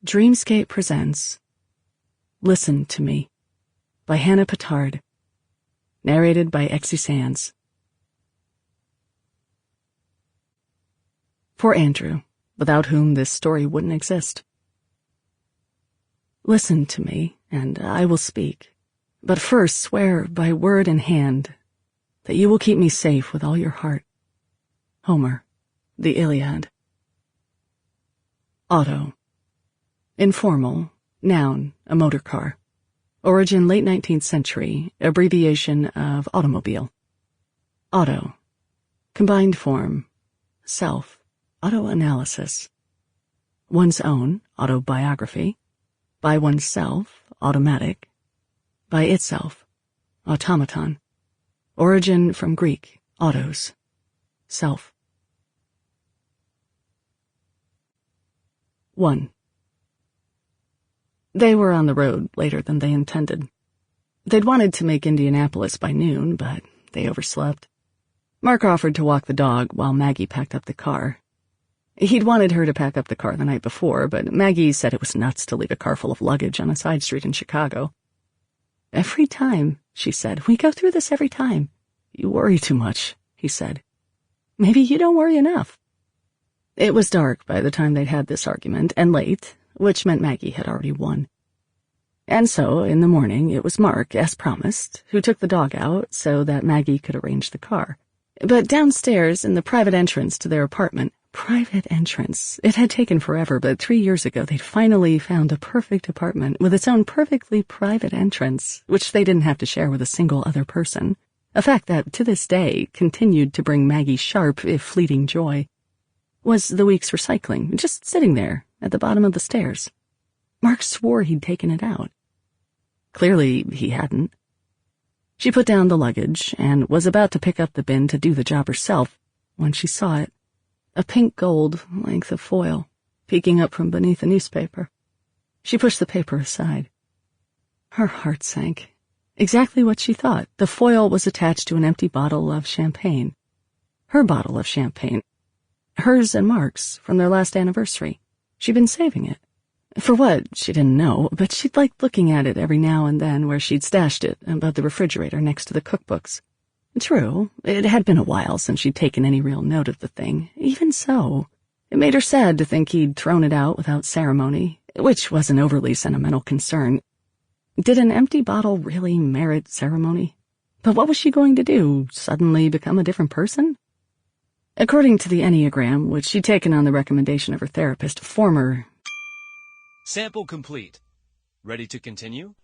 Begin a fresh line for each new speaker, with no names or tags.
Dreamscape presents Listen to Me by Hannah Pittard, narrated by Exy Sands. For Andrew, without whom this story wouldn't exist. Listen to me, and I will speak, but first swear by word and hand that you will keep me safe with all your heart. Homer, the Iliad. Auto. Informal, noun, a motor car. Origin late 19th century, abbreviation of automobile. Auto. Combined form, self, auto-analysis. One's own, autobiography. By oneself, automatic. By itself, automaton. Origin from Greek, autos, self. 1. They were on the road later than they intended. They'd wanted to make Indianapolis by noon, but they overslept. Mark offered to walk the dog while Maggie packed up the car. He'd wanted her to pack up the car the night before, but Maggie said it was nuts to leave a car full of luggage on a side street in Chicago. "Every time," she said. "We go through this every time." "You worry too much," he said. "Maybe you don't worry enough." It was dark by the time they'd had this argument, and late, which meant Maggie had already won. And so, in the morning, it was Mark, as promised, who took the dog out so that Maggie could arrange the car. But downstairs, in the private entrance to their apartment, private entrance. It had taken forever, but 3 years ago they'd finally found a perfect apartment with its own perfectly private entrance, which they didn't have to share with a single other person, a fact that, to this day, continued to bring Maggie sharp, if fleeting joy. Was the week's recycling, just sitting there, at the bottom of the stairs. Mark swore he'd taken it out. Clearly, he hadn't. She put down the luggage and was about to pick up the bin to do the job herself when she saw it, a pink gold length of foil, peeking up from beneath a newspaper. She pushed the paper aside. Her heart sank. Exactly what she thought. The foil was attached to an empty bottle of champagne. Her bottle of champagne. Hers and Mark's from their last anniversary. She'd been saving it. For what, she didn't know, but she'd liked looking at it every now and then where she'd stashed it above the refrigerator next to the cookbooks. True, it had been a while since she'd taken any real note of the thing. Even so, it made her sad to think he'd thrown it out without ceremony, which was an overly sentimental concern. Did an empty bottle really merit ceremony? But what was she going to do, suddenly become a different person? According to the Enneagram, which she'd taken on the recommendation of her therapist, former...
Sample complete. Ready to continue?